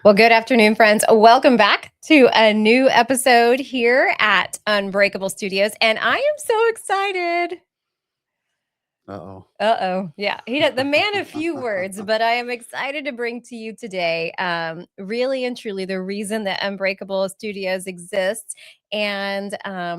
Well, good afternoon, friends. Welcome back to a new episode here at UnBreakable Studios. And I am so excited. Uh-oh. Yeah. The man of few words, but I am excited to bring to you today, really and truly, the reason that Unbreakable Studios exists and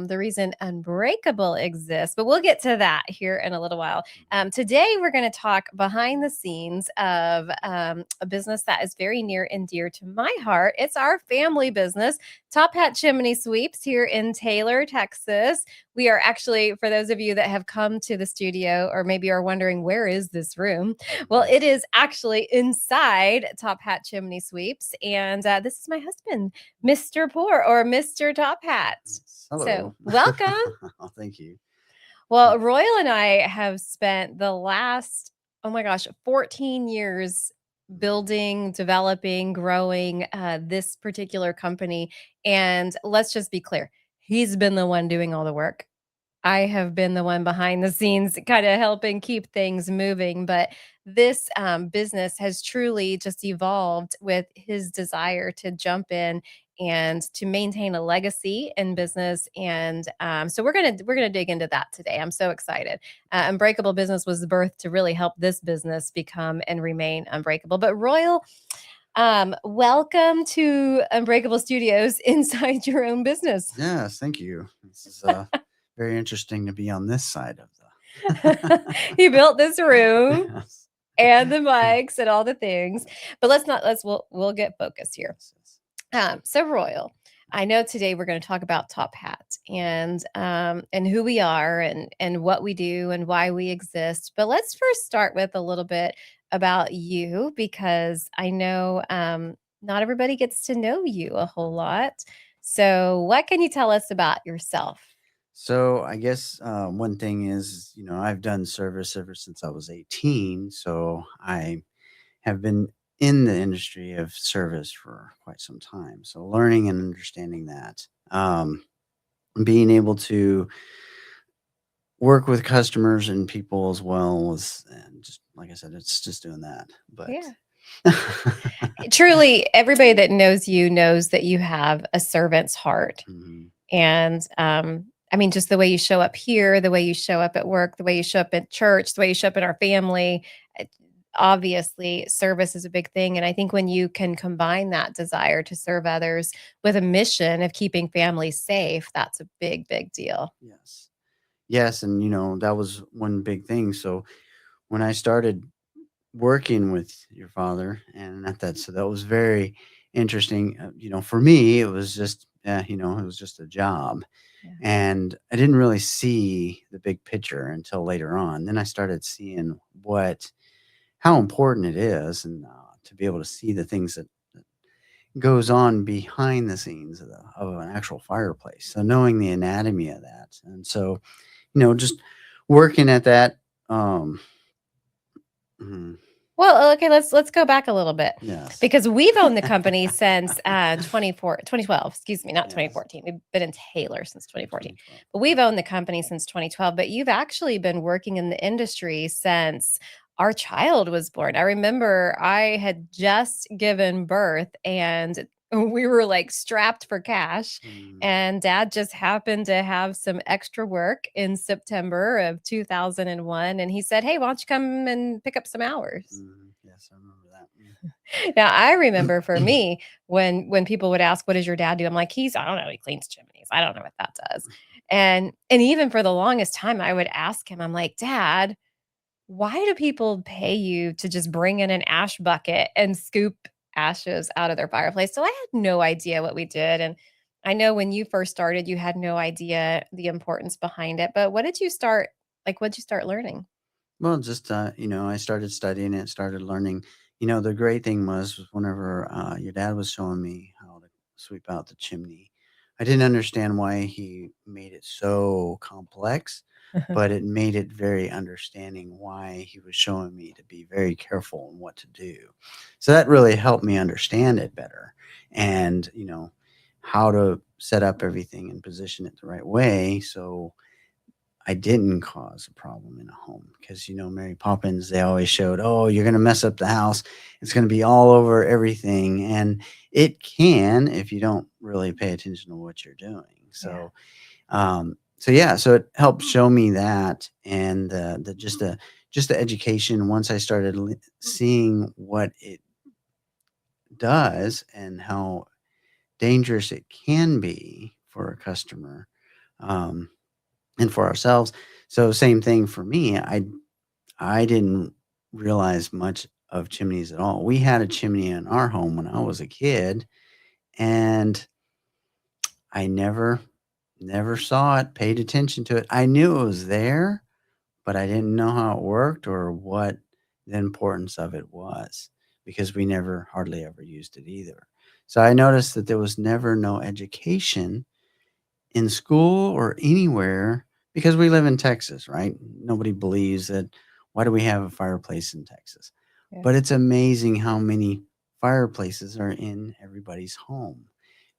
the reason Unbreakable exists. But we'll get to that here in a little while. Today, we're going to talk behind the scenes of a business that is very near and dear to my heart. It's our family business, Hat Chimney Sweeps here in Taylor, Texas. We are actually, for those of you that have come to the studio or maybe are wondering, where is this room? Well, it is actually inside Hat Chimney Sweeps. And this is my husband, Mr. Pore or Mr. Top Hat. Hello. So welcome. Oh, thank you. Well, Royal and I have spent the last, 14 years building, developing, growing this particular company. And let's just be clear, he's been the one doing all the work. I have been the one behind the scenes kind of helping keep things moving. But this business has truly just evolved with his desire to jump in and to maintain a legacy in business. And so we're gonna dig into that today. I'm so excited. Unbreakable Business was birthed to really help this business become and remain unbreakable. But Royal, welcome to Unbreakable Studios inside your own business. Yes, thank you. This is very interesting to be on this side of the. He built this room. Yes. And the mics and all the things. But we'll get focused here. So Royal, I know today we're going to talk about Top Hat and who we are and what we do and why we exist. But let's first start with a little bit about you, because I know not everybody gets to know you a whole lot. So what can you tell us about yourself? So I guess one thing is, I've done service ever since I was 18. So I have been in the industry of service for quite some time. So learning and understanding that, being able to work with customers and people as well as, and just like I said, it's just doing that. But yeah. Truly, everybody that knows you knows that you have a servant's heart. Mm-hmm. And just the way you show up here, the way you show up at work, the way you show up at church, the way you show up in our family, obviously service is a big thing. And I think when you can combine that desire to serve others with a mission of keeping families safe, that's a big, big deal. Yes. And, that was one big thing. So when I started working with your father so that was very interesting. For me, it was just, it was just a job. Yeah. And I didn't really see the big picture until later on. Then I started seeing how important it is, and to be able to see the things that goes on behind the scenes of an actual fireplace. So knowing the anatomy of that. And so, just working at that. Well, okay, let's go back a little bit. Yes. Because we've owned the company since 2012, excuse me, not 2014. We've been in Taylor since 2014. But we've owned the company since 2012, but you've actually been working in the industry since our child was born. I remember I had just given birth and we were like strapped for cash, and Dad just happened to have some extra work in September of 2001. And he said, "Hey, why don't you come and pick up some hours?" Yes, I remember that. Now, I remember for me, when people would ask, "What does your dad do?" I'm like, I don't know. He cleans chimneys. I don't know what that does. And even for the longest time, I would ask him, I'm like, "Dad, why do people pay you to just bring in an ash bucket and scoop ashes out of their fireplace?" So I had no idea what we did. And I know when you first started, you had no idea the importance behind it. But what did you start learning? Well, just, I started studying it, started learning. The great thing was whenever your dad was showing me how to sweep out the chimney, I didn't understand why he made it so complex, but it made it very understanding why he was showing me to be very careful in what to do. So that really helped me understand it better, and, how to set up everything and position it the right way. So I didn't cause a problem in a home because, Mary Poppins, they always showed, oh, you're going to mess up the house. It's going to be all over everything. And it can if you don't really pay attention to what you're doing. Yeah. So yeah, so it helped show me that, and just the education. Once I started seeing what it does and how dangerous it can be for a customer, um, and for ourselves. So same thing for me. I didn't realize much of chimneys at all. We had a chimney in our home when I was a kid, and I never saw it, paid attention to it. I knew it was there, but I didn't know how it worked or what the importance of it was because we never hardly ever used it either. So I noticed that there was never no education in school or anywhere because we live in Texas, right? Nobody believes that. Why do we have a fireplace in Texas? Yeah. But it's amazing how many fireplaces are in everybody's home.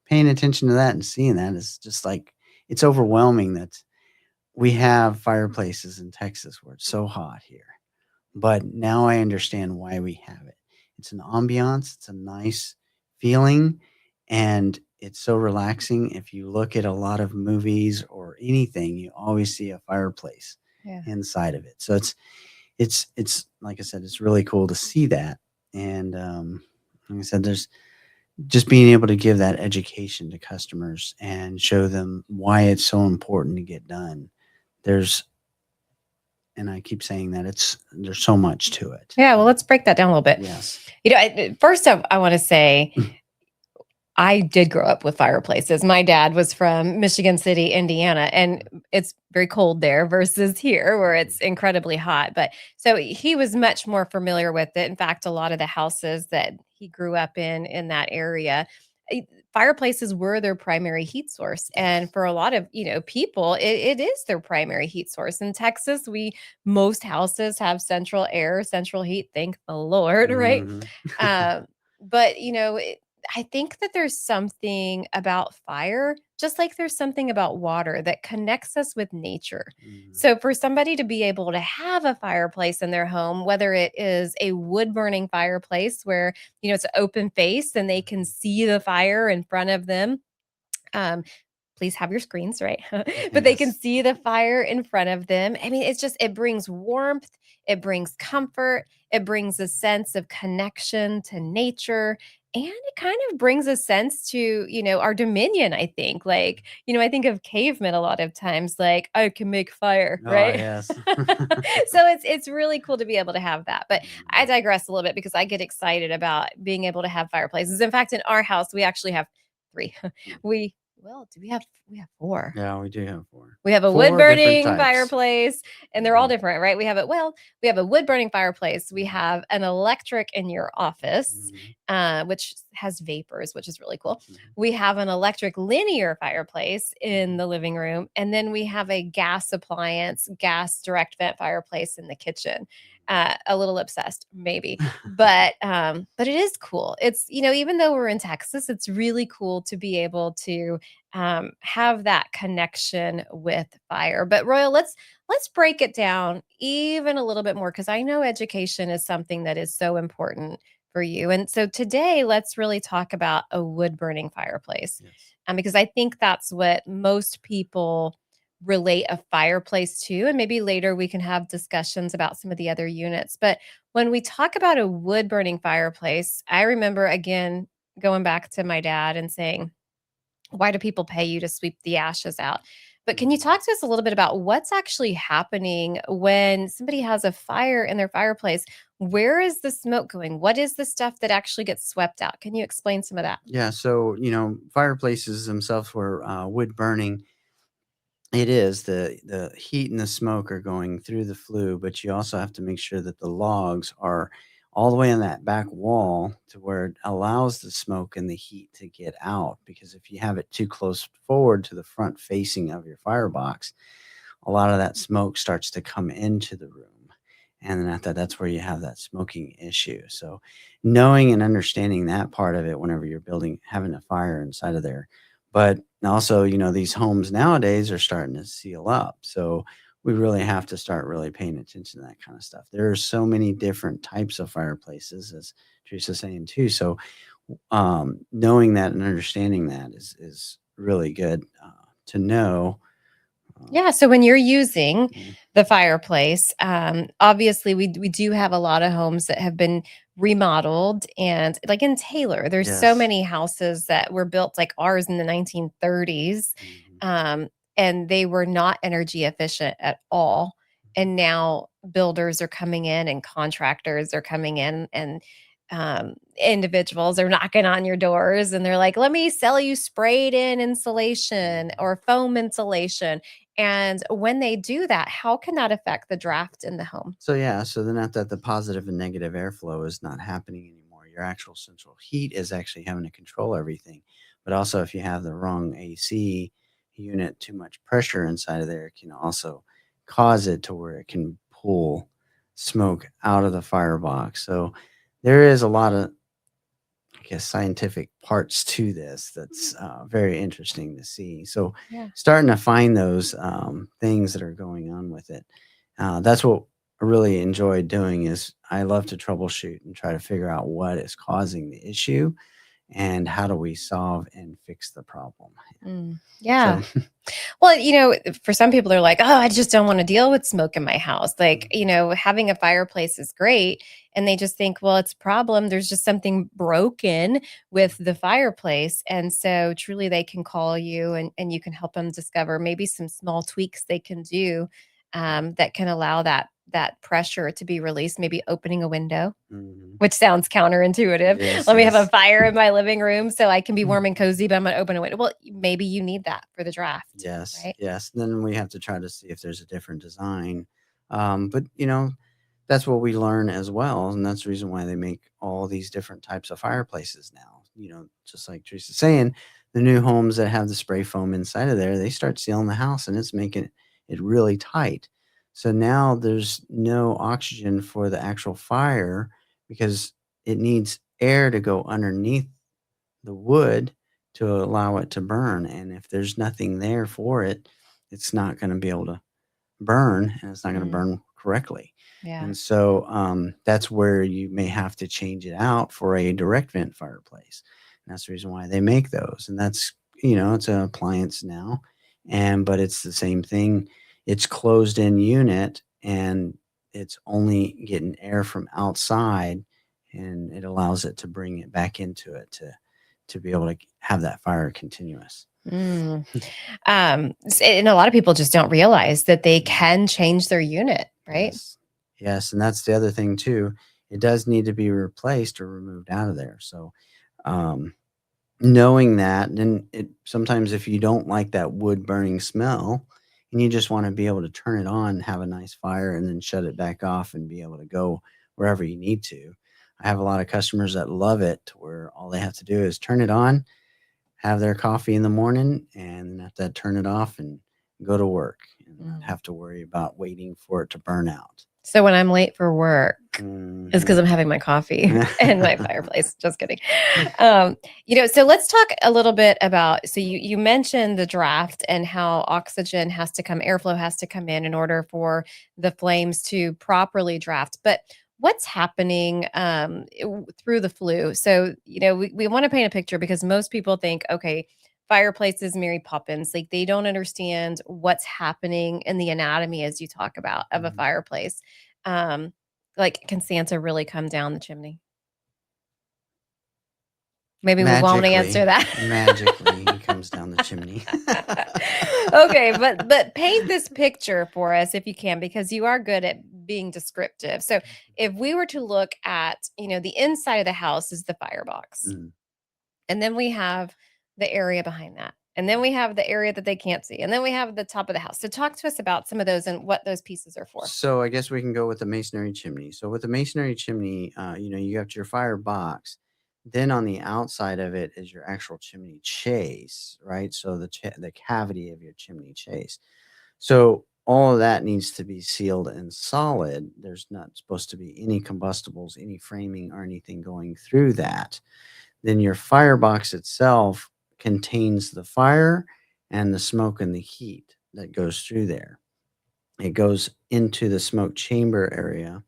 Paying attention to that and seeing that is just like it's overwhelming that we have fireplaces in Texas where it's so hot here. But now I understand why we have it. It's an ambiance, it's a nice feeling, and it's so relaxing. If you look at a lot of movies or anything, you always see a fireplace Yeah. inside of it. So it's like I said, it's really cool to see that. And like I said, there's just being able to give that education to customers and show them why it's so important to get done. There's and I keep saying that there's so much to it. Yeah, well, let's break that down a little bit. Yes. First up, I want to say I did grow up with fireplaces. My dad was from Michigan City, Indiana, and it's very cold there versus here where it's incredibly hot. But so he was much more familiar with it. In fact, a lot of the houses that he grew up in that area, eh, fireplaces were their primary heat source. And for a lot of, people, it is their primary heat source. In Texas, most houses have central air, central heat, thank the Lord, right? Mhm. Um, but I think that there's something about fire, just like there's something about water that connects us with nature. Mhm. So, for somebody to be able to have a fireplace in their home, whether it is a wood burning fireplace where, it's an open face and they can Mhm. see the fire in front of them, um, please have your screens, right? But they can Yes. see the fire in front of them. I mean, it brings warmth, it brings comfort, it brings a sense of connection to nature. And it kind of brings a sense to, our dominion, I think. Like, I think of cavemen a lot of times, like, I can make fire, Oh, right? yes. So it's really cool to be able to have that. But I Mhm. digress a little bit because I get excited about being able to have fireplaces. In fact, in our house, we actually have three. Mm. Do we have four. Yeah, we do have 4. We have a wood 4 different burning types. fireplace, and they're all Mhm. different, right? We have a wood burning fireplace. We Mhm. have an electric in your office, Mhm. which has vapors, which is really cool. Mhm. We have an electric linear fireplace in Mhm. the living room, and then we have a gas appliance, gas direct vent fireplace in the kitchen. A little obsessed, maybe, but it is cool. It's even though we're in Texas, it's really cool to be able to have that connection with fire. But Royal, let's break it down even a little bit more because I know education is something that is so important for you. And so today, let's really talk about a wood burning fireplace, Yes. because I think that's what most people relate a fireplace to. And maybe later we can have discussions about some of the other units. But when we talk about a wood burning fireplace, I remember again going back to my dad and saying, why do people pay you to sweep the ashes out? But can you Mhm. talk to us a little bit about what's actually happening when somebody has a fire in their fireplace? Where is the smoke going? What is the stuff that actually gets swept out? Can you explain some of that? Yeah, so, fireplaces themselves were, wood burning. It is. The heat and the smoke are going through the flue, but you also have to make sure that the logs are all the way on that back wall to where it allows the smoke and the heat to get out. Because if you have it too close forward to the front facing of your firebox, a lot of that smoke starts to come into the room. And then after that's where you have that smoking issue. So knowing and understanding that part of it whenever you're building having a fire inside of there. But also, these homes nowadays are starting to seal up. So we really have to start really paying attention to that kind of stuff. There are so many different types of fireplaces, as Teresa's saying too. So, knowing that and understanding that is really good to know. Um, Yeah, so when you're using mm, the fireplace, obviously we do have a lot of homes that have been remodeled, and like in Taylor, there's so yes. many houses that were built like ours in the 1930s, Hmm. um, and they were not energy efficient at all. And now builders are coming in and contractors are coming in and individuals are knocking on your doors and they're like, let me sell you sprayed in insulation Hmm. or foam insulation, and when they do that, how can that affect the draft in the home? So yeah, so then that the positive and negative airflow is not happening anymore. Your actual central heat is actually having to control everything. But also, if you have the wrong AC unit, too much pressure inside of there, it can also cause it to where it can pull smoke out of the firebox. So there is a lot of, I guess, scientific parts to this that's very interesting to see. So, Yeah. starting to find those things that are going on with it. That's what I really enjoy doing. Is I love to troubleshoot and try to figure out what is causing the issue and how do we solve and fix the problem. Yeah. So, Well, for some people, they're like, oh, I just don't want to deal with smoke in my house. Like, having a fireplace is great. And they just think, well, it's a problem. There's just something broken with the fireplace. And so truly they can call you and you can help them discover maybe some small tweaks they can do that can allow that pressure to be released, maybe opening a window, mhm. which sounds counterintuitive. Yes, Let me have a yes. fire in my living room so I can be warm and cozy, but I'm gonna open a window. Well, maybe you need that for the draft, Yes, right? yes. Then we have to try to see if there's a different design. But that's what we learn as well, and that's the reason why they make all these different types of fireplaces now. Just like Teresa's saying, the new homes that have the spray foam inside of there, they start sealing the house, and it's making it really tight. So now there's no oxygen for the actual fire because it needs air to go underneath the wood to allow it to burn. And if there's nothing there for it, it's not going to be able to burn and it's not going to Mm, burn correctly. yeah. And so that's where you may have to change it out for a direct vent fireplace. And that's the reason why they make those. And it's an appliance now. But it's the same thing. It's closed in unit and it's only getting air from outside and it allows it to bring it back into it to be able to have that fire continuous. Mm. And a lot of people just don't realize that they Mhm. can change their unit, right? Yes. Yes, and that's the other thing too. It does need to be replaced or removed out of there. So, um, knowing that, then it sometimes if you don't like that wood burning smell and you just want to be able to turn it on, have a nice fire, and then shut it back off and be able to go wherever you need to. I have a lot of customers that love it to where all they have to do is turn it on, have their coffee in the morning, and then have to turn it off and go to work and not Mm. have to worry about waiting for it to burn out. So when I'm late for work, it's because Mhm. I'm having my coffee and my fireplace. Just kidding. Um, so let's talk a little bit about, so you mentioned the draft and how oxygen has to come, airflow has to come in order for the flames to properly draft. But what's happening through the flue? So, we want to paint a picture because most people think, okay, fireplaces, Mary Poppins, like they don't understand what's happening in the anatomy as you talk about of a Mhm. fireplace. Um, like, can Santa really come down the chimney? Maybe we won't answer Magically, that. magically, he comes down the chimney. Okay, but paint this picture for us if you can, because you are good at being descriptive. So, if we were to look at, the inside of the house is the firebox, Mm. and then we have the area behind that, and then we have the area that they can't see, and then we have the top of the house. So, talk to us about some of those and what those pieces are for. So I guess we can go with the masonry chimney. So with the masonry chimney, you got your fire box. Then on the outside of it is your actual chimney chase, right? So the cavity of your chimney chase. So all of that needs to be sealed and solid. There's not supposed to be any combustibles, any framing, or anything going through that. Then your firebox itself contains the fire and the smoke and the heat that goes through there. It goes into the smoke chamber area,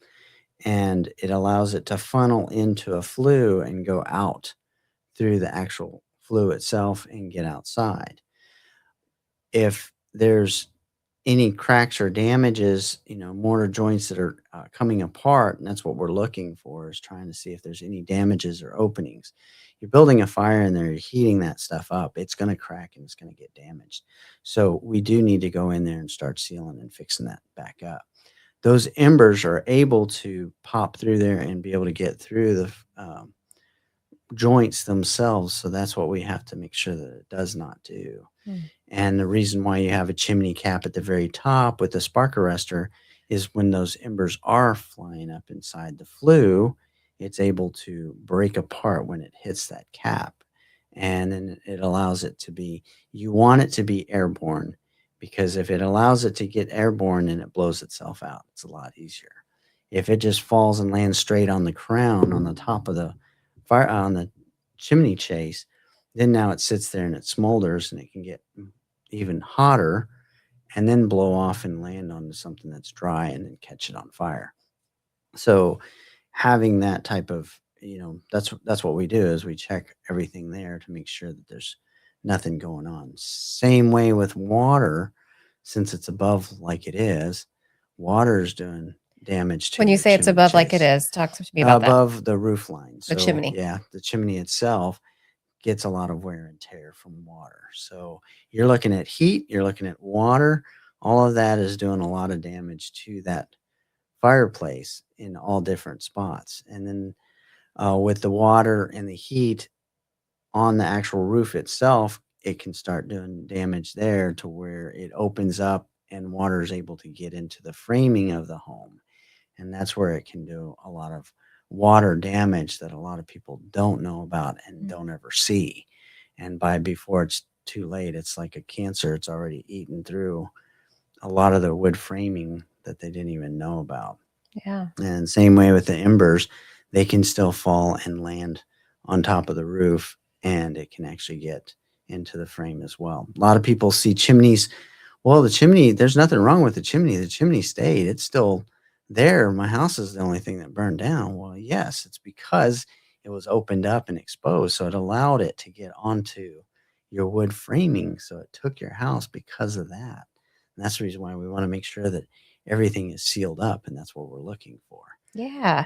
and it allows it to funnel into a flue and go out through the actual flue itself and get outside. If there's any cracks or damages, mortar joints that are coming apart, and that's what we're looking for, is trying to see if there's any damages or openings. You're building a fire in there, you're heating that stuff up, it's going to crack and it's going to get damaged. So we do need to go in there and start sealing and fixing that back up. Those embers are able to pop through there and be able to get through the joints themselves. So that's what we have to make sure that it does not do. Mm. And the reason why you have a chimney cap at the very top with the spark arrestor is when those embers are flying up inside the flue, it's able to break apart when it hits that cap. And then it allows it to be, you want it to be airborne, because if it allows it to get airborne, then it blows itself out. It's a lot easier. If it just falls and lands straight on the crown, on the top of the fire, on the chimney chase, then now it sits there and it smolders and it can get even hotter and then blow off and land onto something that's dry and then catch it on fire. So having that type of, that's what we do, is we check everything there to make sure that there's nothing going on. Same way with water, since it's above like it is, water is doing damage to When you your say it's chimney above like it chase is, talk to me about that. above the roof line. The So chimney. yeah, the chimney itself gets a lot of wear and tear from water. So you're looking at heat, you're looking at water, all of that is doing a lot of damage to that fireplace in all different spots. And then with the water and the heat on the actual roof itself, it can start doing damage there to where it opens up and water is able to get into the framing of the home. And that's where it can do a lot of water damage that a lot of people don't know about and Mm. don't ever see. And by before it's too late, it's like a cancer. It's already eaten through a lot of the wood framing that they didn't even know about. Yeah. And same way with the embers, they can still fall and land on top of the roof, and it can actually get into the frame as well. A lot of people see chimneys. Well, the chimney, there's nothing wrong with the chimney. The chimney stayed. It's still there. My house is the only thing that burned down. Well, yes, it's because it was opened up and exposed. So it allowed it to get onto your wood framing. So it took your house because of that. And that's the reason why we want to make sure that everything is sealed up. And that's what we're looking for. Yeah.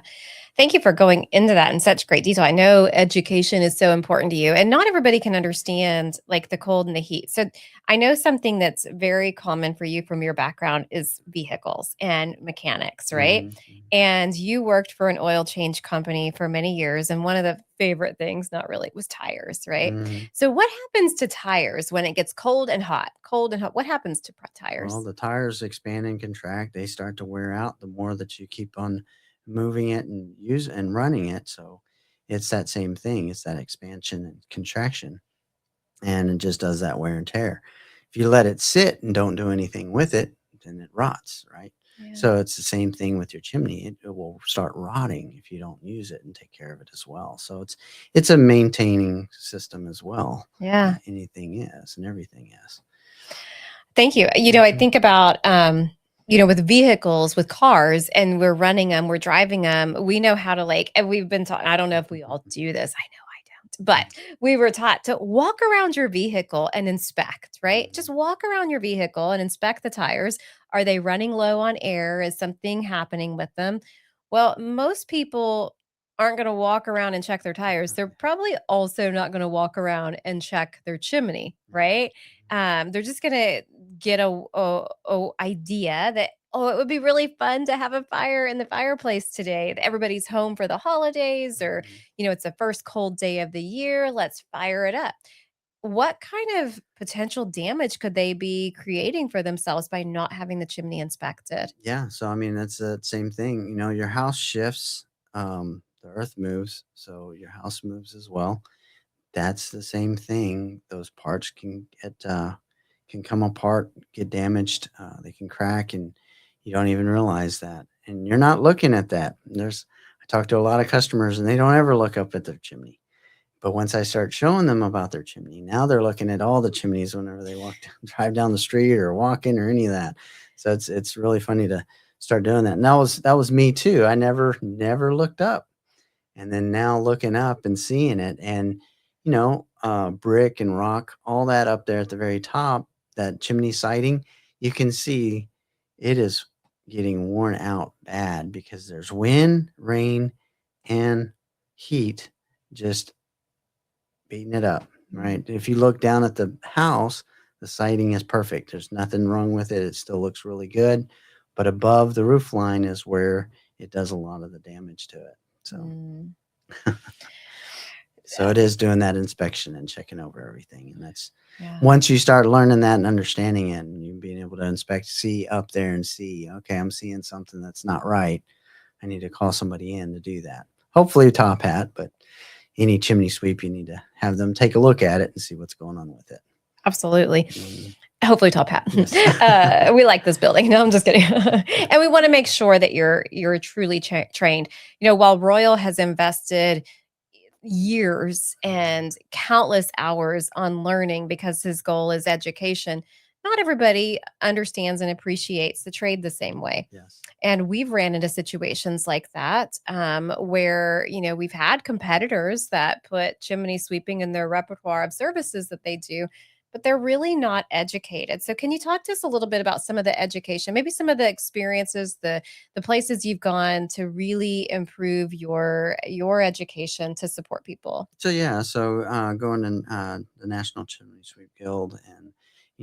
Thank you for going into that in such great detail. I know education is so important to you, and not everybody can understand like the cold and the heat. So, I know something that's very common for you from your background is vehicles and mechanics, right? Mhm. And you worked for an oil change company for many years, and one of the favorite things, not really, was tires, right? Mhm. So, what happens to tires when it gets cold and hot? Cold and hot. What happens to Well, tires? the tires expand and contract. They start to wear out the more that you keep on moving it and use and running it. So it's that same thing. It's that expansion and contraction, and it just does that wear and tear. If you let it sit and don't do anything with it, then it rots, right? Yeah. So it's the same thing with your chimney. It will start rotting if you don't use it and take care of it as well. So it's a maintaining system as well. Yeah. Anything is and everything is. Thank you. I Mhm. think about, with vehicles, with cars, and we're running them, we're driving them. We know how to and we've been taught. I don't know if we all do this. I know I don't, but we were taught to walk around your vehicle and inspect. Right, Mhm. just walk around your vehicle and inspect the tires. Are they running low on air? Is something happening with them? Well, most people aren't going to walk around and check their tires. They're probably also not going to walk around and check their chimney. Right, they're just gonna get a idea that, oh, it would be really fun to have a fire in the fireplace today. That everybody's home for the holidays, or Mhm. it's the first cold day of the year. Let's fire it up. What kind of potential damage could they be creating for themselves by not having the chimney inspected? Yeah, so I mean that's the same thing. Your house shifts, the earth moves, so your house moves as well. That's the same thing. Those parts can come apart, get damaged. They can crack, and you don't even realize that. And you're not looking at that. I talk to a lot of customers, and they don't ever look up at their chimney. But once I start showing them about their chimney, now they're looking at all the chimneys whenever they drive down the street or walk in or any of that. So it's really funny to start doing that. And that was me too. I never looked up, and then now looking up and seeing it, and brick and rock, all that up there at the very top, that chimney siding, you can see it is getting worn out bad because there's wind, rain, and heat just beating it up, Mm. right? If you look down at the house, the siding is perfect. There's nothing wrong with it. It still looks really good. But above the roof line is where it does a lot of the damage to it. So Mm. so it is doing that inspection and checking over everything. And that's Yeah. once you start learning that and understanding it and you being able to inspect, see up there and see, okay, I'm seeing something that's not right. I need to call somebody in to do that. Hopefully a top hat, but any chimney sweep, you need to have them take a look at it and see what's going on with it. Absolutely. Mm, Hopefully top hat. yes. We like this building. No, I'm just kidding. And we want to make sure that you're truly trained. While Royal has invested years and countless hours on learning because his goal is education, not everybody understands and appreciates the trade the same way. Yes. And we've ran into situations like that, where we've had competitors that put chimney sweeping in their repertoire of services that they do, but they're really not educated. So can you talk to us a little bit about some of the education, maybe some of the experiences, the places you've gone to really improve your education to support people? So yeah, so going in the National Chimney Sweep Guild, and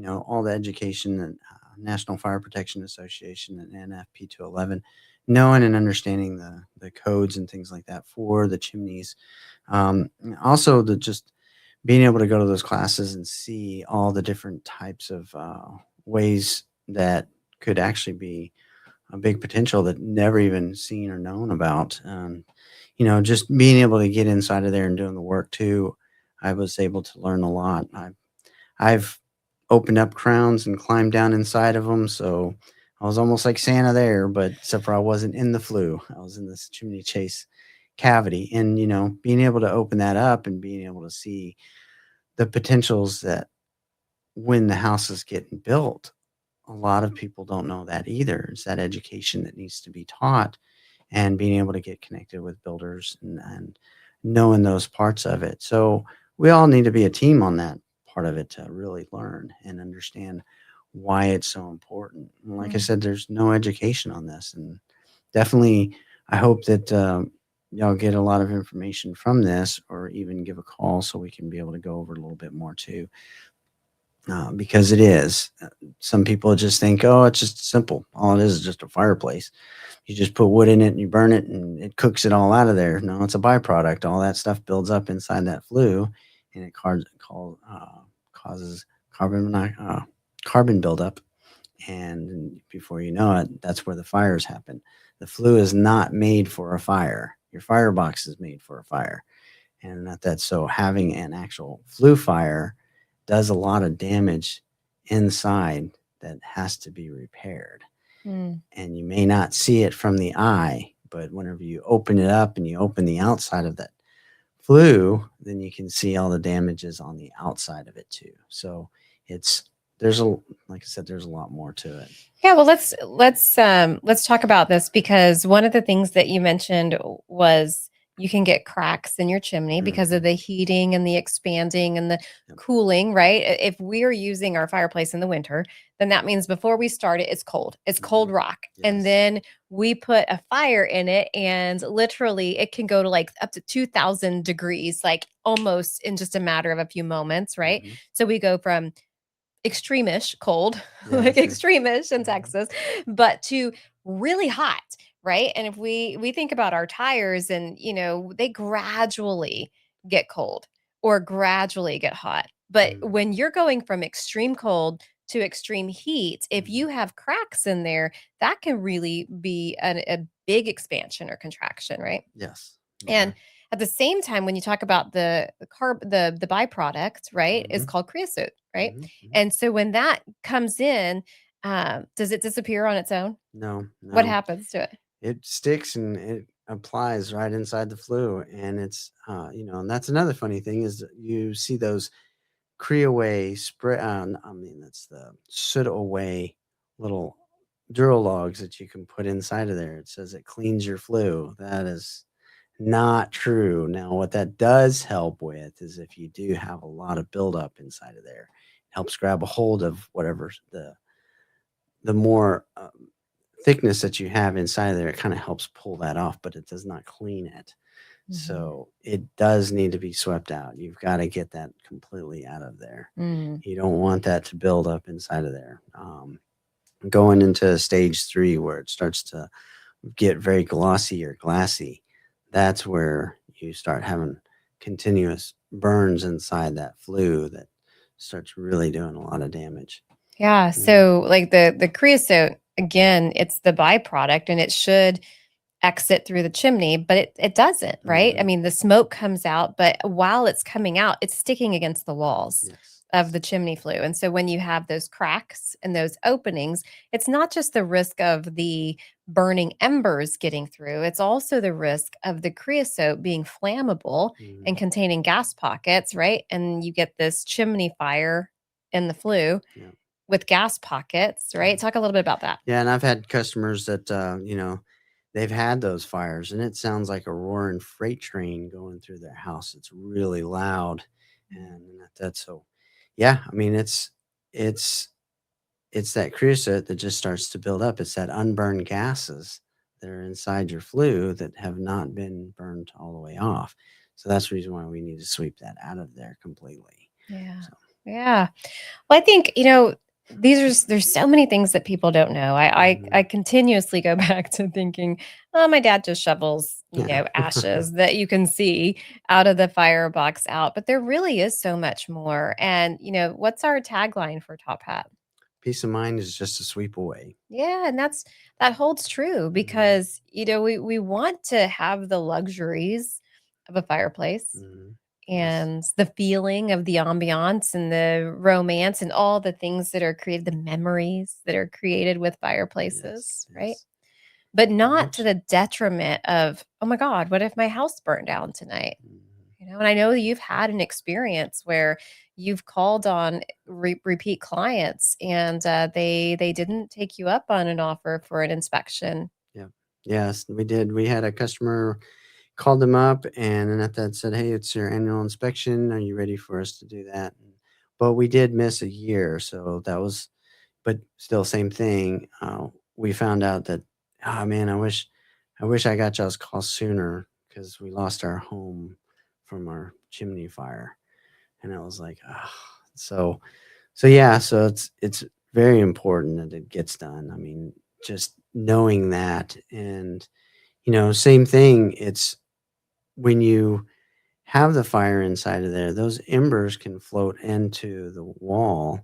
all the education and National Fire Protection Association and NFP 211, knowing and understanding the codes and things like that for the chimneys. And also the just being able to go to those classes and see all the different types of ways that could actually be a big potential that never even seen or known about. Just being able to get inside of there and doing the work too, I was able to learn a lot. I've opened up crowns and climbed down inside of them, so I was almost like Santa there, but except for I wasn't in the flue. I was in this chimney chase cavity, and being able to open that up and being able to see the potentials that when the house is getting built, a lot of people don't know that either. It's that education that needs to be taught and being able to get connected with builders and knowing those parts of it. So we all need to be a team on that part of it to really learn and understand why it's so important. And like I Mm. said, there's no education on this, and definitely I hope that y'all get a lot of information from this, or even give a call so we can be able to go over it a little bit more too, because it is. Some people just think, oh, it's just simple. All it is just a fireplace. You just put wood in it and you burn it and it cooks it all out of there. No, it's a byproduct. All that stuff builds up inside that flue, and it causes carbon buildup. And before you know it, that's where the fires happen. The flue is not made for a fire. Your firebox is made for a fire, and that's so having an actual flue fire does a lot of damage inside that has to be repaired. Mm. And you may not see it from the eye, but whenever you open it up and you open the outside of that flue, then you can see all the damages on the outside of it too. So it's there's a like I said, there's a lot more to it. Yeah, well, let's talk about this because one of the things that you mentioned was you can get cracks in your chimney because of Mhm. the heating and the expanding and the Yep. cooling, right? If we are using our fireplace in the winter, then that means before we start it, it's cold. It's cold Mhm. rock. And Yes. then we put a fire in it, and literally it can go to like up to 2000 degrees, like almost in just a matter of a few moments, right? Mhm. So we go from extreme-ish cold, like Yes. extreme-ish in Mhm. Texas, but to really hot, right? And if we think about our tires and, they gradually get cold or gradually get hot. But Mhm. when you're going from extreme cold to extreme heat, if Mhm. you have cracks in there, that can really be a big expansion or contraction, right? Yes. And Mhm. at the same time, when you talk about the byproduct, right, is Mhm. called creosote, right? Mhm. Mhm. And so when that comes in, does it disappear on its own? No, What no. happens to it? It sticks and it applies right inside the flue, and and that's another funny thing is that you see those Creaway spray. I mean, that's the soot away little. Duralogs that you can put inside of there. It says it cleans your flue. That is not true. Now, what that does help with is if you do have a lot of buildup inside of there, it helps grab a hold of whatever the more thickness that you have inside of there. It kind of helps pull that off, but it does not clean it. Mhm. So it does need to be swept out. You've got to get that completely out of there. Mm. You don't want that to build up inside of there. Going into stage three, where it starts to get very glossy or glassy, that's where you start having continuous burns inside that flue that starts really doing a lot of damage. Yeah, Mhm. so, like, the creosote, again, it's the byproduct, and it should exit through the chimney, but it doesn't, right? I Mhm. mean, the smoke comes out, but while it's coming out, it's sticking against the walls Yes. of the chimney flue. And so when you have those cracks and those openings, it's not just the risk of the burning embers getting through, it's also the risk of the creosote being flammable and Mhm. containing gas pockets, right? And you get this chimney fire in the flue Yeah. with gas pockets, Yeah. right? Talk a little bit about that. Yeah, and I've had customers that they've had those fires, and it sounds like a roaring freight train going through their house. It's really loud, and that's so. Yeah, I mean it's it's that creosote that just starts to build up. It's that unburned gases that are inside your flue that have not been burned all the way off. So that's the reason why we need to sweep that out of there completely. Yeah. So. Yeah. Well, I think, these are there's so many things that people don't know. I Mhm. continuously go back to thinking, oh, my dad just shovels, Yeah. ashes that you can see out of the firebox out. But there really is so much more. And, what's our tagline for Top Hat? Peace of mind is just a sweep away. Yeah, and that holds true Hmm. because, we want to have the luxuries of a fireplace Hmm. Yes. and the feeling of the ambiance and the romance and all the things that are created, the memories that are created with Yes. fireplaces, right? Yes. But Very not to much. the detriment of, oh my God, what if my house burnt down tonight? Mhm. And I know you've had an experience where you've called on repeat clients and they didn't take you up on an offer for an inspection. Yeah. Yes, we did. We had a customer called them up and then at that said, "Hey, it's your annual inspection. Are you ready for us to do that?" But we did miss a year, so that was. But still, same thing. We found out that, oh man, I wish I got y'all's call sooner because we lost our home from our chimney fire, and I was like, ah, so yeah, so it's very important that it gets done. I mean, just knowing that, and same thing. It's when you have the fire inside of there, those embers can float into the wall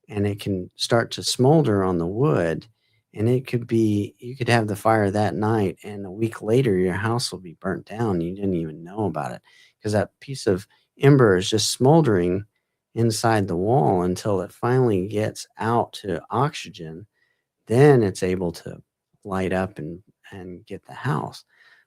and it can start to smolder on the wood. And it could be, you could have the fire that night, and a week later, your house will be burnt down. You didn't even know about it because that piece of ember is just smoldering inside the wall until it finally gets out to oxygen, then it's able to light up and get the house.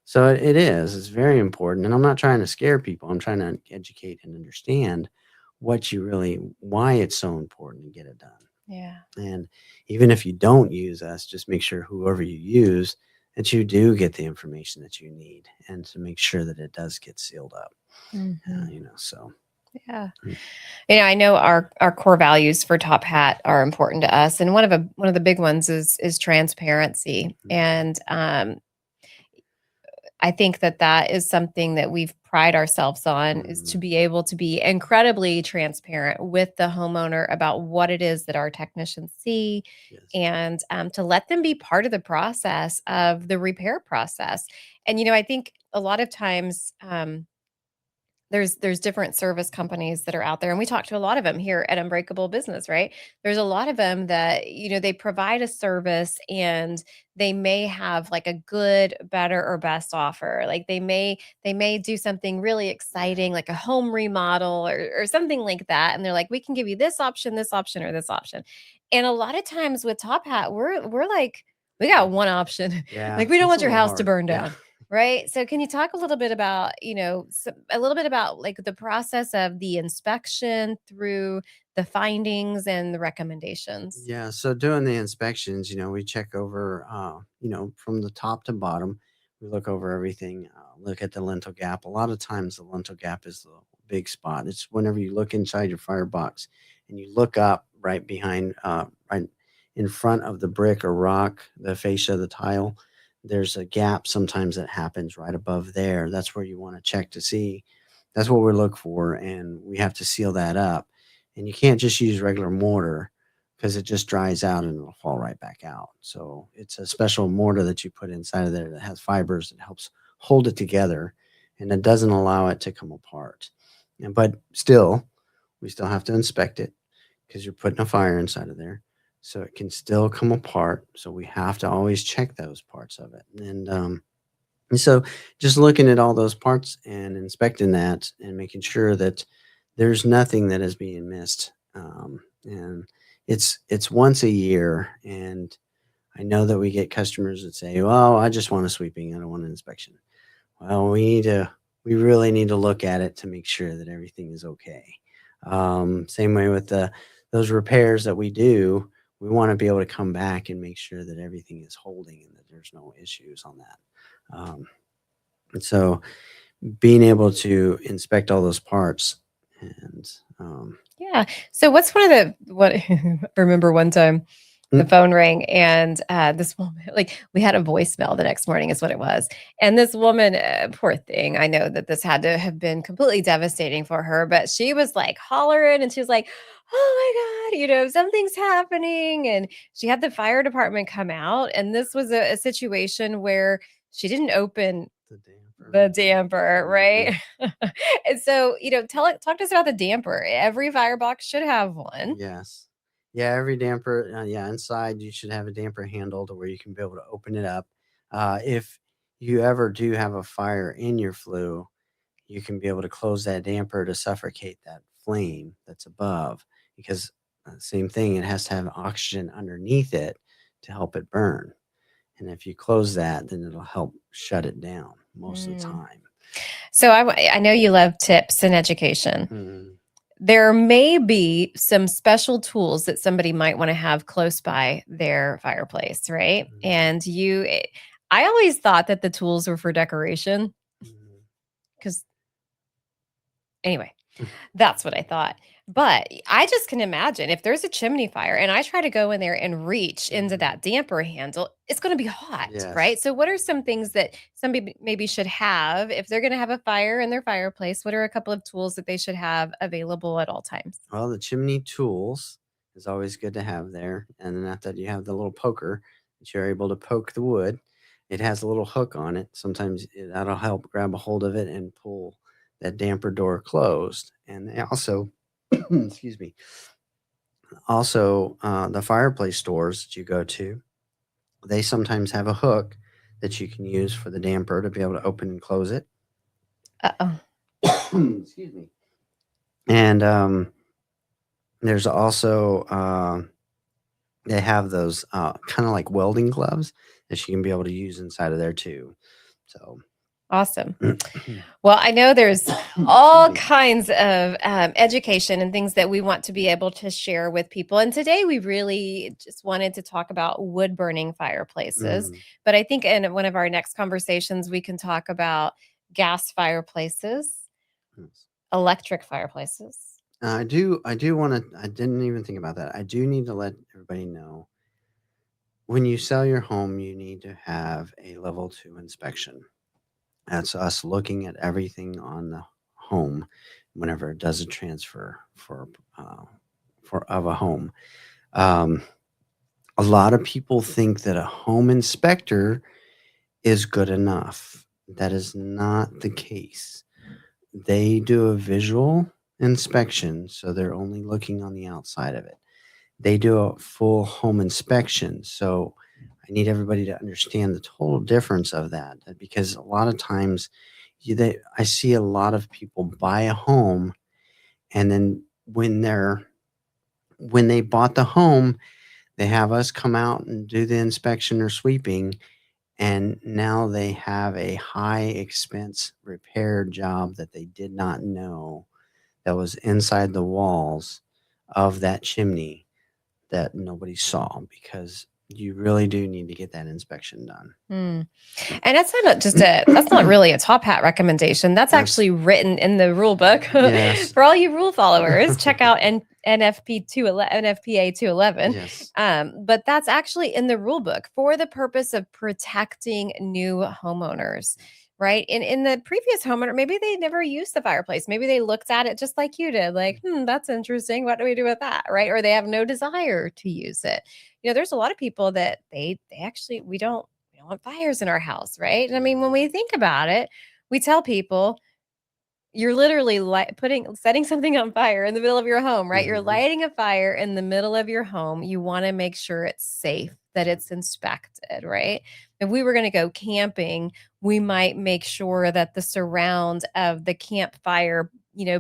So it is. It's very important. And I'm not trying to scare people. I'm trying to educate and understand what you really why it's so important to get it done. Yeah. And even if you don't use us, just make sure whoever you use that you do get the information that you need and to make sure that it does get sealed up. Hmm. So Yeah. mm, I know our core values for Top Hat are important to us, and one of the big ones is transparency. mhm, And I think that is something that we've pride ourselves on is to mhm, be able to be incredibly transparent with the homeowner about what it is that our technicians see, yes. and to let them be part of the process of the repair process. And I think a lot of times. There's different service companies that are out there, and we talk to a lot of them here at Unbreakable Business, right? There's a lot of them that, they provide a service and they may have like a good, better, or best offer. Like they may do something really Yeah. exciting, like a home remodel or something like that. And they're like, we can give you this option, or this option. And a lot of times with Top Hat, we're like, we got one option. Yeah. Like, we don't It's a want your little house to hard. burn Yeah. down. Right. So can you talk a little bit about, a little bit about like the process of the inspection through the findings and the recommendations? Yeah, so doing the inspections, we check over, from the top to bottom. We look over everything, look at the lintel gap. A lot of times, the lintel gap is the big spot. It's whenever you look inside your firebox and you look up right behind, right in front of the brick or rock, the fascia of the tile. There's a gap sometimes that happens right above there. That's where you want to check to see. That's what we look for, and we have to seal that up. And you can't just use regular mortar because it just dries out and it'll fall right back out. So it's a special mortar that you put inside of there that has fibers that helps hold it together and it doesn't allow it to come apart. But still, we still have to inspect it because you're putting a fire inside of there. So it can still come apart. So we have to always check those parts of it. And so just looking at all those parts and inspecting that and making sure that there's nothing that is being missed. And it's once a year, and I know that we get customers that say, "Well, I just want a sweeping. I don't want an inspection." Well, we really need to look at it to make sure that everything is okay. Same way with those repairs that we do. We want to be able to come back and make sure that everything is holding and that there's no issues on that. And so being able to inspect all those parts and Yeah. So what's one of what I remember one time the mm, phone rang and this woman, like we had a voicemail the next morning is what it was. And this woman, poor thing, I know that this had to have been completely devastating for her, but she was like hollering and she was like, oh my God, something's happening. And she had the fire department come out. And this was a situation where she didn't open the damper. the damper, Mhm. right? And so, talk to us about the damper. Every firebox should have one. Yes. Yeah, every damper, yeah, inside you should have a damper handle to where you can be able to open it up. If you ever do have a fire in your flue, you can be able to close that damper to suffocate that flame that's above because same thing, it has to have oxygen underneath it to help it burn. And if you close that, then it'll help shut it down most of the Mm. time. So I know you love tips and education. Mm, There may be some special tools that somebody might want to have close by their fireplace, right? mm, And I always thought that the tools were for decoration mm, because anyway, that's what I thought. But I just can imagine if there's a chimney fire and I try to go in there and reach into mm. that damper handle, it's going to be hot, Yes. right? So, what are some things that somebody maybe should have if they're going to have a fire in their fireplace? What are a couple of tools that they should have available at all times? Well, the chimney tools is always good to have there. And then after that, you have the little poker that you're able to poke the wood. It has a little hook on it. Sometimes that'll help grab a hold of it and pull that damper door closed. And they also, excuse me, also the fireplace stores that you go to, they sometimes have a hook that you can use for the damper to be able to open and close it. Uh-oh. Excuse me. And there's also they have those, kinda like welding gloves that you can be able to use inside of there too. So Awesome. excuse Well, I know there's all me. kinds of education and things that we want to be able to share with people. And today we really just wanted to talk about wood burning fireplaces. Mhm. But I think in one of our next conversations, we can talk about gas fireplaces, Yes. electric fireplaces. I do wanna I didn't even think about that. I do need to let everybody know, when you sell your home, you need to have a level 2 inspection. That's us looking at everything on the home whenever it does a transfer for of a home. Um, a lot of people think that a home inspector is good enough. That is not the case. They do a visual inspection, so they're only looking on the outside of it. They do a full home inspection, so I need everybody to understand the total difference of that, because a lot of times I see a lot of people buy a home, and then when they bought the home, they have us come out and do the inspection or sweeping, and now they have a high expense repair job that they did not know that was inside the walls of that chimney that nobody saw, because you really do need to get that inspection done. Mm. And that's not really a top hat recommendation. That's That's actually written in the rule book. yes. For all you rule followers, check out NFP 211, NFPA 211. Yes. But that's actually in the rule book for the purpose of protecting new homeowners. Right. And in the previous homeowner, maybe they never used the fireplace. Maybe they looked at it just like you did, like, that's interesting. What do we do with that? Right. Or they have no desire to use it. There's a lot of people that they actually we don't want fires in our house, right? And I mean, when we think about it, we tell people you're literally setting something on fire in the middle of your home, right? You're Mhm. lighting a fire in the middle of your home. You want to make sure it's safe, that Yeah. it's inspected, right? If we were going to go camping, we might make sure that the surround of the campfire,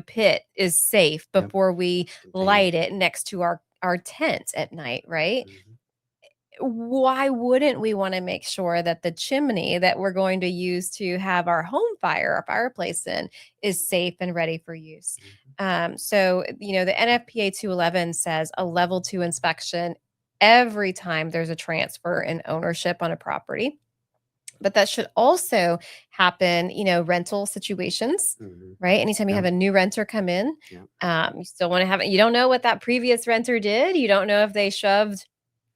pit is safe Yep. before we It's contained. light it next to our tent at night, right? Mhm. Why wouldn't we want to make sure that the chimney that we're going to use to have our home fire, our fireplace in, is safe and ready for use? Mhm. The NFPA 211 says a level 2 inspection every time there's a transfer in ownership on a property. But that should also happen, rental situations, Mhm. right? Anytime you Yep. have a new renter come in, Yep. you still want to have it. You don't know what that previous renter did. You don't know if they shoved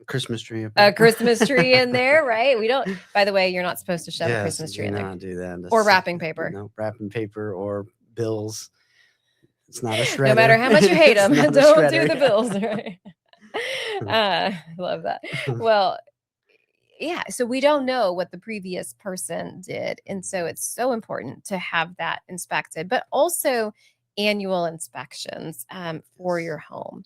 Christmas tree up a there. Christmas tree in there, right? We don't By the way, you're not supposed to shove a Yes, Christmas tree do in there not do that. or That's wrapping paper. no wrapping paper or bills. It's not a No matter shredder. how much you hate It's them, not a don't do shredder. the bills, right? Love that. Well, yeah, so we don't know what the previous person did, and so it's so important to have that inspected, but also annual inspections, for Yes. your home.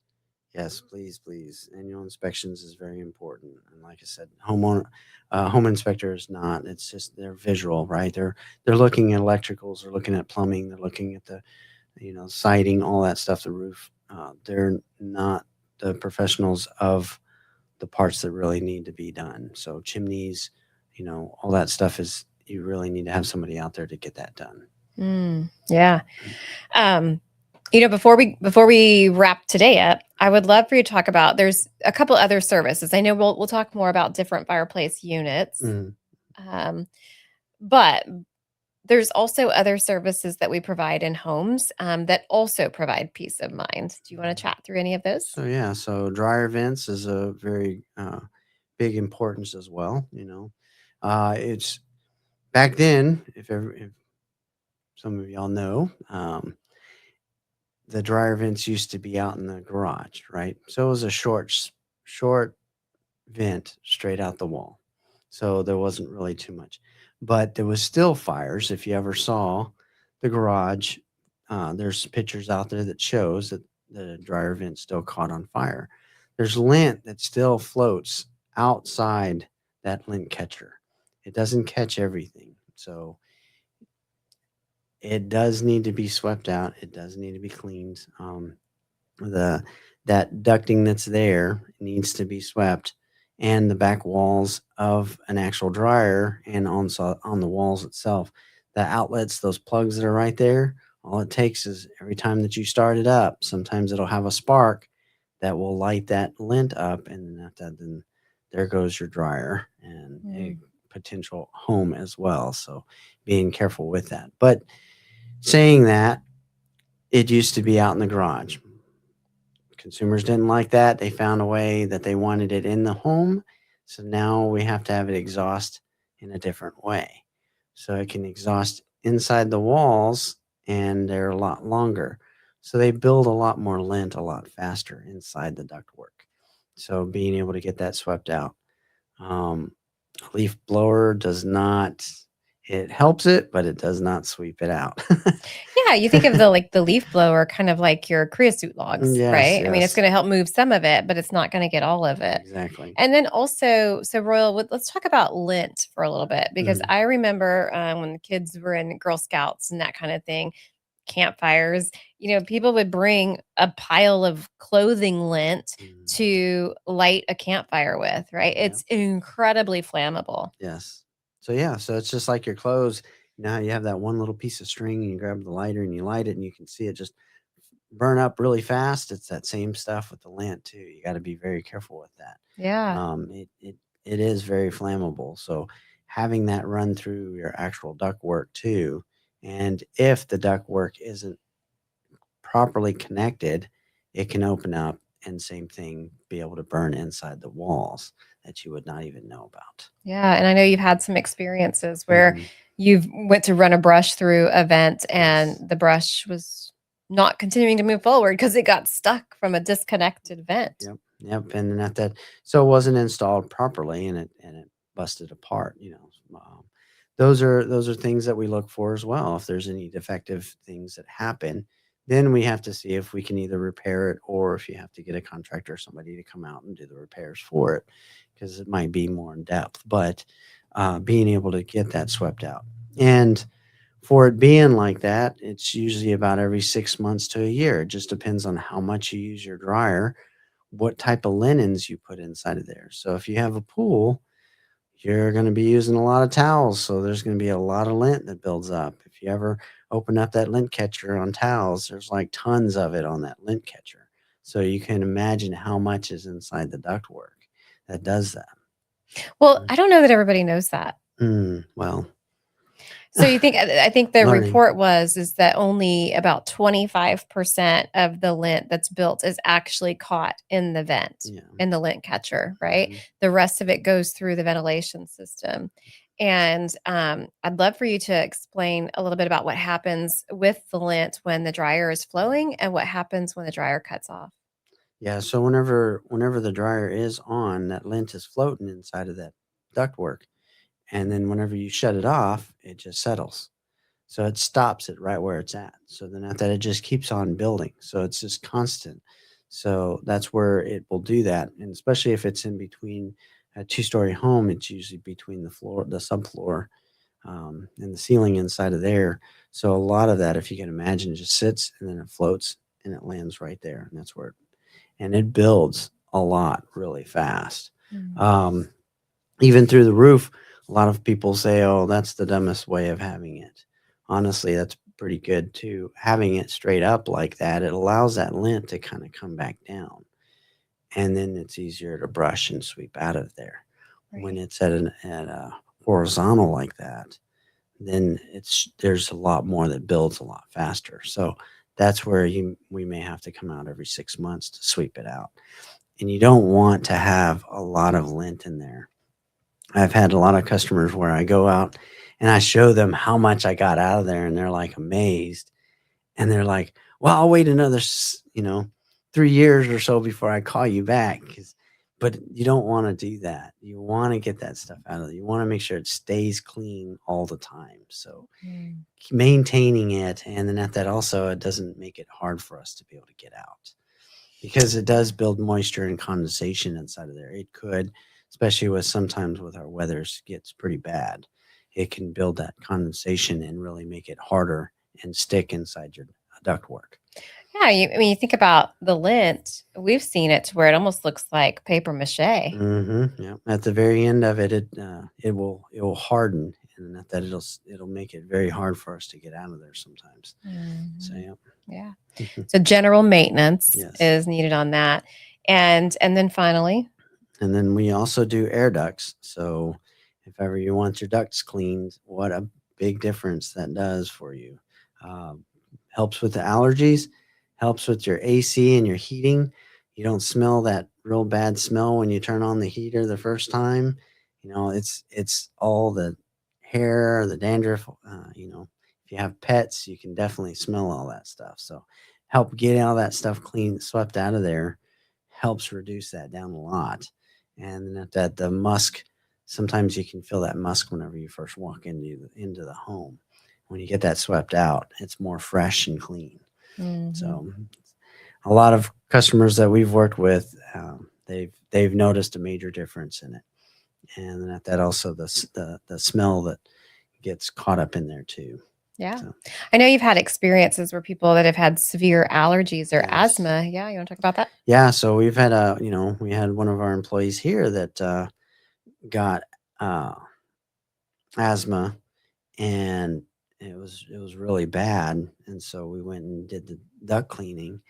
Yes, please, please. Annual inspections is very important. And like I said, home inspector is not. It's just they're visual, right? They're looking at electricals, they're looking at plumbing, they're looking at the siding, all that stuff, the roof. They're not the professionals of the parts that really need to be done. So chimneys, all that stuff is you really need to have somebody out there to get that done. Yeah. Um, before we wrap today up, I would love for you to talk about there's a couple other services. I know we'll talk more about different fireplace units. Mm. Um, but there's also other services that we provide in homes, that also provide peace of mind. Do you want to chat through any of those? So yeah, so dryer vents is a very big importance as well. It's back then. If some of y'all know, the dryer vents used to be out in the garage, right? So it was a short vent straight out the wall. So there wasn't really too much, but there was still fires. If you ever saw the garage, there's pictures out there that shows that the dryer vent still caught on fire. There's lint that still floats outside that lint catcher. It doesn't catch everything. So it does need to be swept out. It does need to be cleaned. The that ducting that's there needs to be swept, and the back walls of an actual dryer and on the walls itself, the outlets, those plugs that are right there. All it takes is every time that you start it up, sometimes it'll have a spark that will light that lint up, and then there goes your dryer and a Mm. potential home as well. So being careful with that. But saying that, it used to be out in the garage. Consumers didn't like that. They found a way that they wanted it in the home. So now we have to have it exhaust in a different way. So it can exhaust inside the walls and they're a lot longer. So they build a lot more lint a lot faster inside the ductwork. So being able to get that swept out. Um, a leaf blower does not, it helps it, but it does not sweep it out. Yeah, you think of the leaf blower kind of like your creosote logs, Yes, right? I mean, it's yes, going to help move some of it, but it's not going to get all of it. exactly. And then also, so Royal, let's talk about lint for a little bit because Mhm. I remember, when the kids were in Girl Scouts and that kind of thing, campfires, people would bring a pile of clothing lint Mhm. to light a campfire with, right? Yeah. It's incredibly flammable. Yes. So yeah, so it's just like your clothes. You know how you have that one little piece of string and you grab the lighter and you light it and you can see it just burn up really fast. It's that same stuff with the lint too. You got to be very careful with that. Yeah. It is very flammable. So having that run through your actual ductwork too, and if the ductwork isn't properly connected, it can open up and same thing, be able to burn inside the walls that you would not even know about. Yeah, and I know you've had some experiences where Hmm. you've went to run a brush through a vent and Yes. the brush was not continuing to move forward because it got stuck from a disconnected vent. Yep. Yep. And not that, so it wasn't installed properly, and it busted apart. Those are things that we look for as well. If there's any defective things that happen, then we have to see if we can either repair it, or if you have to get a contractor or somebody to come out and do the repairs for it, because it might be more in depth. But being able to get that swept out, and for it being like that, it's usually about every 6 months to a year. It just depends on how much you use your dryer, what type of linens you put inside of there. So if you have a pool, you're going to be using a lot of towels. So there's going to be a lot of lint that builds up. If you ever open up that lint catcher on towels, there's like tons of it on that lint catcher. So you can imagine how much is inside the ductwork that does that. Well, I don't know that everybody knows that. Well, So you think I think the learning. report is that only about 25% of the lint that's built is actually caught in the vent, Yeah. in the lint catcher, right? Mhm. The rest of it goes through the ventilation system. And I'd love for you to explain a little bit about what happens with the lint when the dryer is flowing and what happens when the dryer cuts off. Yeah. So whenever the dryer is on, that lint is floating inside of that ductwork. And then whenever you shut it off, it just settles. So it stops it right where it's at. So then after that, it just keeps on building. So it's just constant. So that's where it will do that. And especially if it's in between a two-story home, it's usually between the floor, the subfloor, and the ceiling inside of there. So a lot of that, if you can imagine, just sits and then it floats and it lands right there. And that's where and it builds a lot really fast. Mm. Um, Even through the roof, a lot of people say, "Oh, that's the dumbest way of having it." Honestly, that's pretty good too. Having it straight up like that, it allows that lint to kind of come back down, and then it's easier to brush and sweep out of there. When Right. it's at a horizontal like that, then there's a lot more that builds a lot faster. So that's where you we may have to come out every 6 months to sweep it out, and you don't want to have a lot of lint in there. I've had a lot of customers where I go out and I show them how much I got out of there, and they're like amazed. And they're like, "Well, I'll wait another, 3 years or so before I call you back." But you don't want to do that. You want to get that stuff out of there. You want to make sure it stays clean all the time. So Mm. maintaining it, and then at that also, it doesn't make it hard for us to be able to get out, because it does build moisture and condensation inside of there. It could, especially with sometimes with our weathers gets pretty bad. It can build that condensation and really make it harder and stick inside your ductwork. Yeah, I mean, you think about the lint, we've seen it to where it almost looks like paper mache. Yeah. At the very end of it, it will harden, and at that it'll make it very hard for us to get out of there sometimes. So Mhm. yeah. Yeah. Mhm. So general maintenance Yes. is needed on that. And then finally, And then we also do air ducts. So if ever you want your ducts cleaned, what a big difference that does for you. Um, Helps with the allergies, helps with your AC and your heating. You don't smell that real bad smell when you turn on the heater the first time. It's all the hair, the dandruff. If you have pets, you can definitely smell all that stuff. So help get all that stuff clean, swept out of there, helps reduce that down a lot. And then at that the musk, sometimes you can feel that musk whenever you first walk into the home. When you get that swept out, it's more fresh and clean. mhm, So a lot of customers that we've worked with, they've noticed a major difference in it. And then at that also the smell that gets caught up in there too. yeah. So I know you've had experiences where people that have had severe allergies or yes. asthma. Yeah, you want to talk about that? Yeah, so we had one of our employees here that got uh, asthma, and it was really bad. And so we went and did duct cleaning,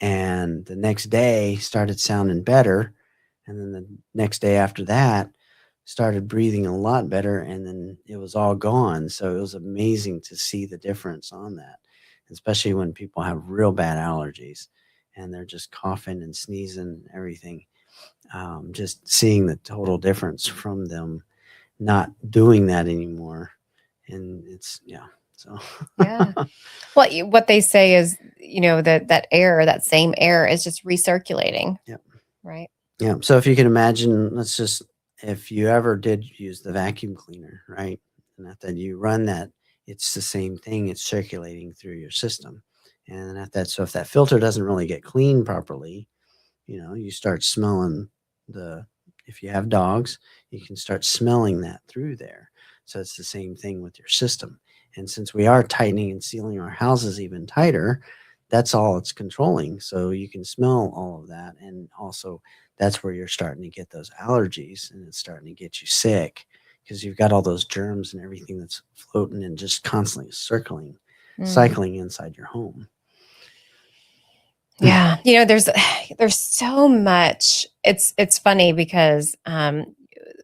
and the next day started sounding better, and then the next day after that started breathing a lot better, and then it was all gone. So it was amazing to see the difference on that, especially when people have real bad allergies and they're just coughing and sneezing and everything. Just seeing the total difference from them not doing that anymore, and it's yeah. So Yeah. Well, what they say is, that air, that same air is just recirculating, yeah. right? Yeah. So if you can imagine, let's just, if you ever did use the vacuum cleaner, right? And that you run that, it's the same thing. It's circulating through your system. And at that, so if that filter doesn't really get cleaned properly, you start smelling the, if you have dogs, you can start smelling that through there. So it's the same thing with your system. And since we are tightening and sealing our houses even tighter, that's all it's controlling. So you can smell all of that. And also, that's where you're starting to get those allergies and it's starting to get you sick because you've got all those germs and everything that's floating and just constantly circling, Mm. cycling inside your home. Yeah. There's so much. It's funny because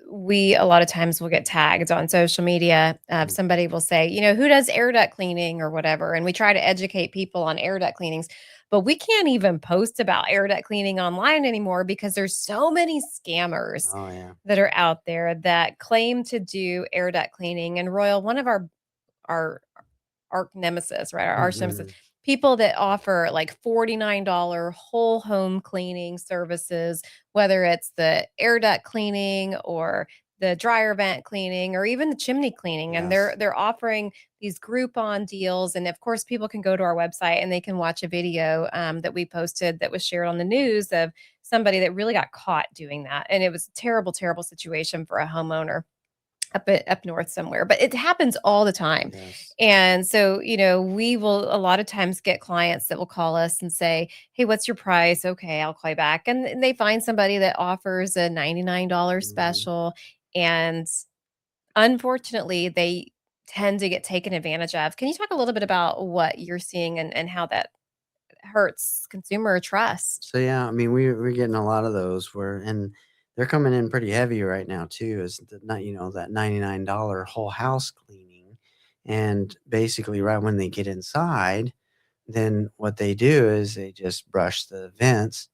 we a lot of times will get tagged on social media. Somebody will say, who does air duct cleaning or whatever, and we try to educate people on air duct cleanings, but we can't even post about air duct cleaning online anymore because there's so many scammers Oh, yeah. that are out there that claim to do air duct cleaning. And Royal, one of our arch nemesis, right? Our arch nemesis, Hmm. people that offer like $49 whole home cleaning services, whether it's the air duct cleaning or the dryer vent cleaning or even the chimney cleaning. And they're Yes. they're offering these Groupon deals. And of course, people can go to our website and they can watch a video that we posted that was shared on the news of somebody that really got caught doing that. And it was a terrible, terrible situation for a homeowner up north somewhere, but it happens all the time. Yes. And so, we will a lot of times get clients that will call us and say, "Hey, what's your price?" "Okay, I'll call you back." And they find somebody that offers a $99 Mhm. special, and unfortunately, they tend to get taken advantage of. Can you talk a little bit about what you're seeing and how that hurts consumer trust? So yeah, I mean, we're getting a lot of those where, and they're coming in pretty heavy right now too. Is the not that $99 whole house cleaning, and basically right when they get inside, then what they do is they just brush the vents,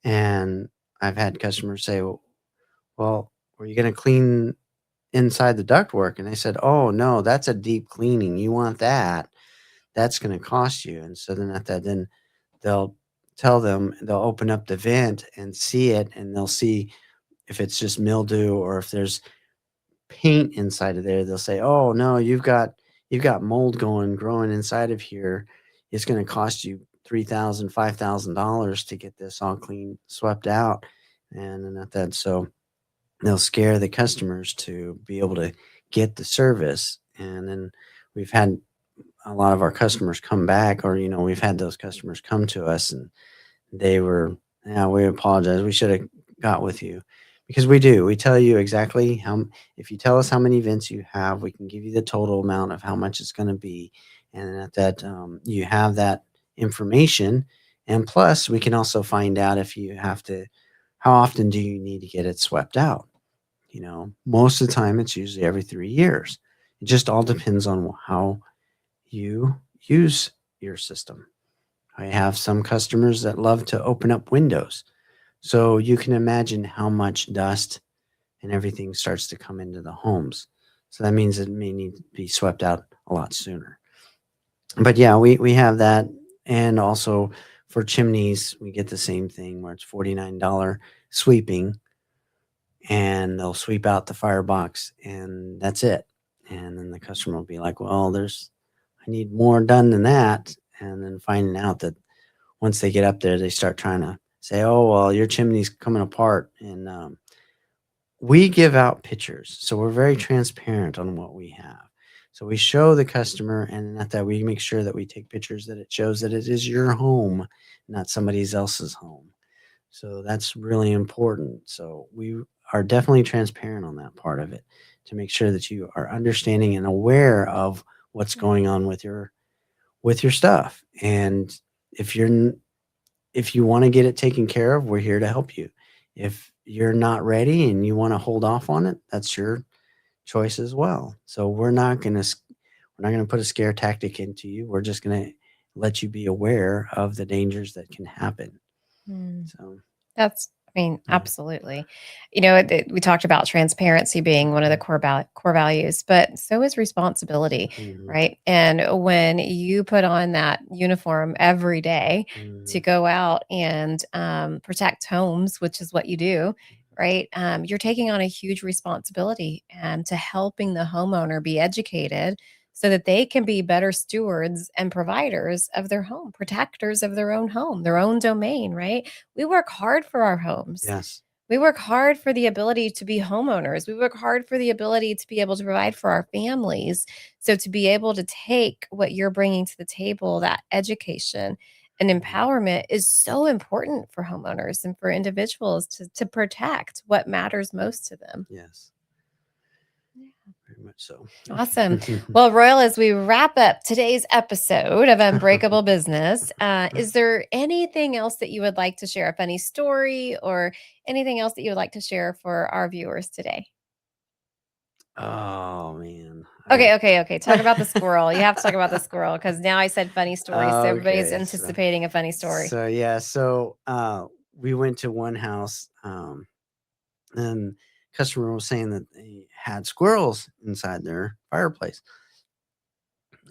and I've had customers say, "Well, were you going to clean inside the ductwork?" And they said, "Oh no, that's a deep cleaning. You want that? That's going to cost you." And so then at that, then they'll they'll open up the vent and see it, and they'll see if it's just mildew or if there's paint inside of there. They'll say, "Oh no, you've got mold growing inside of here. It's going to cost you $3,000, $5,000 to get this all clean, swept out." And then at that, so they'll scare the customers to be able to get the service. And then we've had a lot of our customers come back, or we've had those customers come to us and they were, "Yeah, we apologize. We should have got with you." Because we do. We tell you exactly if you tell us how many vents you have, we can give you the total amount of how much it's going to be. And at that, you have that information. And plus, we can also find out if you have to, how often do you need to get it swept out? Most of the time, it's usually every 3 years. It just all depends on how you use your system. I have some customers that love to open up windows. So you can imagine how much dust and everything starts to come into the homes. So that means it may need to be swept out a lot sooner. But yeah, we have that. And also for chimneys, we get the same thing where it's $49 sweeping, and they'll sweep out the firebox and that's it. And then the customer will be like, "Well, I need more done than that." And then finding out that once they get up there, they start trying to say, "Oh, well, your chimney's coming apart." And we give out pictures. So we're very transparent on what we have. So we show the customer, and at that, we make sure that we take pictures that it shows that it is your home, not somebody else's home. So that's really important. So we are definitely transparent on that part of it to make sure that you are understanding and aware of what's going on with your stuff. And if you're if you want to get it taken care of, we're here to help you. If you're not ready and you want to hold off on it, that's your choice as well. So we're not going to put a scare tactic into you. We're just going to let you be aware of the dangers that can happen. Hmm. So, I mean, yeah. absolutely. We talked about transparency being one of the core values, but so is responsibility, Mhm, right? And when you put on that uniform every day to mhm, go out and protect homes, which is what you do, right? You're taking on a huge responsibility and to helping the homeowner be educated so that they can be better stewards and providers of their home, protectors of their own home, their own domain, right? We work hard for our homes. yes. We work hard for the ability to be homeowners. We work hard for the ability to be able to provide for our families. So, to be able to take what you're bringing to the table, that education and Mhm, empowerment is so important for homeowners and for individuals to protect what matters most to them. yes, very much so. Awesome. Well, Royal, as we wrap up today's episode of Unbreakable Business, is there anything else that you would like to share? A funny story or anything else that you would like to share for our viewers today? Oh man. Okay. Talk about the squirrel. You have to talk about the squirrel because now I said funny stories. So everybody's Okay. anticipating a funny story. Yeah, we went to one house, and customer was saying that they had squirrels inside their fireplace.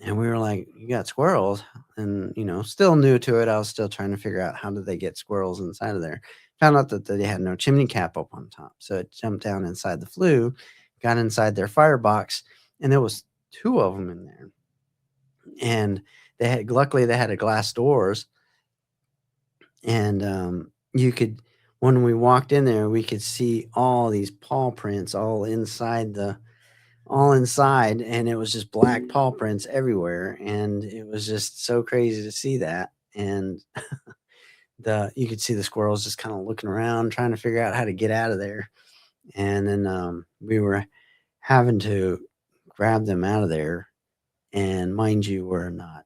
And we were like, "You got squirrels?" And, still new to it. I was still trying to figure out how did they get squirrels inside of there. Found out that they had no chimney cap up on top. So it jumped down inside the flue, got inside their firebox, and there was two of them in there. And luckily they had a glass doors, and you could when we walked in there, we could see all these paw prints all inside, and it was just black paw prints everywhere, and it was just so crazy to see that. And the you could see the squirrels just kind of looking around trying to figure out how to get out of there. And then we were having to grab them out of there, and mind you, we're not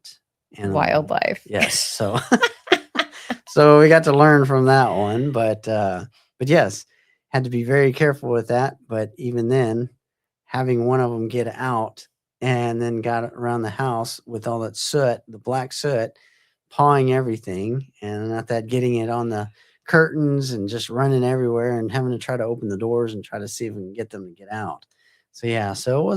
animal. Wildlife. Yes, so so we got to learn from that one, but yes, had to be very careful with that. But even then, having one of them get out and then got around the house with all that soot, the black soot, pawing everything, and not that getting it on the curtains and just running everywhere and having to try to open the doors and try to see if we can get them to get out. So yeah, so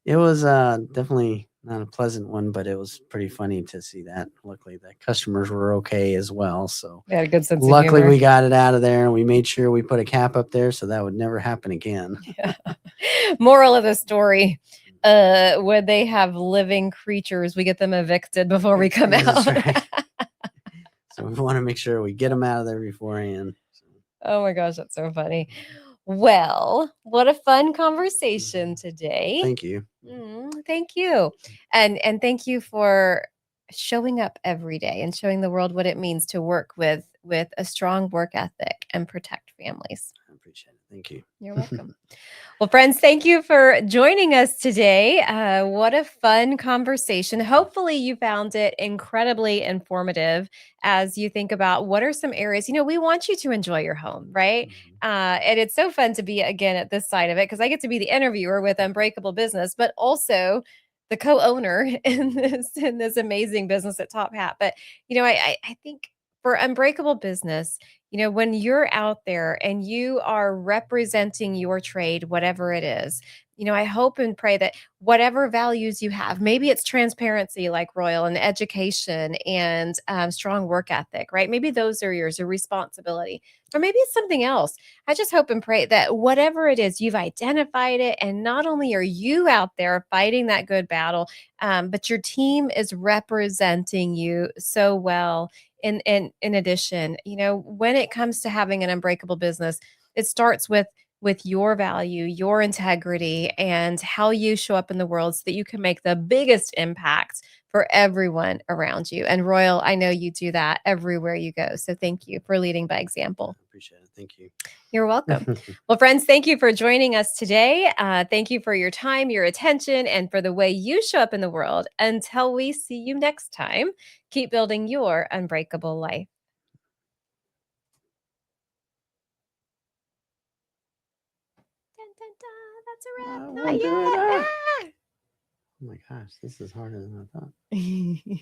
it was definitely not a pleasant one, but it was pretty funny to see that. Luckily, the customers were okay as well. So They had a good sense of luckily, humor. we got it out of there, and we made sure we put a cap up there so that would never happen again. Yeah. Moral of the story. When they have living creatures, we get them evicted before we come That's out. right. So we want to make sure we get them out of there beforehand. So, Oh my gosh, that's so funny. Well, what a fun conversation mhm. today. Thank you. Thank you. And thank you for showing up every day and showing the world what it means to work with a strong work ethic and protect families. I appreciate it. Thank you. You're welcome. Well, friends, thank you for joining us today. What a fun conversation. Hopefully, you found it incredibly informative as you think about what are some areas, we want you to enjoy your home, right? Mhm. And it's so fun to be again at this side of it because I get to be the interviewer with Unbreakable Business, but also the co-owner in Mhm. this amazing business at Top Hat. But I think for Unbreakable Business, when you're out there and you are representing your trade, whatever it is, I hope and pray that whatever values you have, maybe it's transparency like Royal and education and strong work ethic, right? Maybe those are yours, your responsibility, or maybe it's something else. I just hope and pray that whatever it is, you've identified it. And not only are you out there fighting that good battle, but your team is representing you so well in addition, when it comes to having an unbreakable business, it starts with your value, your integrity, and how you show up in the world so that you can make the biggest impact for everyone around you. And Royal, I know you do that everywhere you go. So thank you for leading by example. I appreciate it. Thank you. You're welcome. Well, friends, thank you for joining us today. Thank you for your time, your attention, and for the way you show up in the world. Until we see you next time, keep building your unbreakable life. Dun, dun, dun. That's a wrap. I Not won't do it. yet. Oh my gosh, this is harder than I thought. Ah.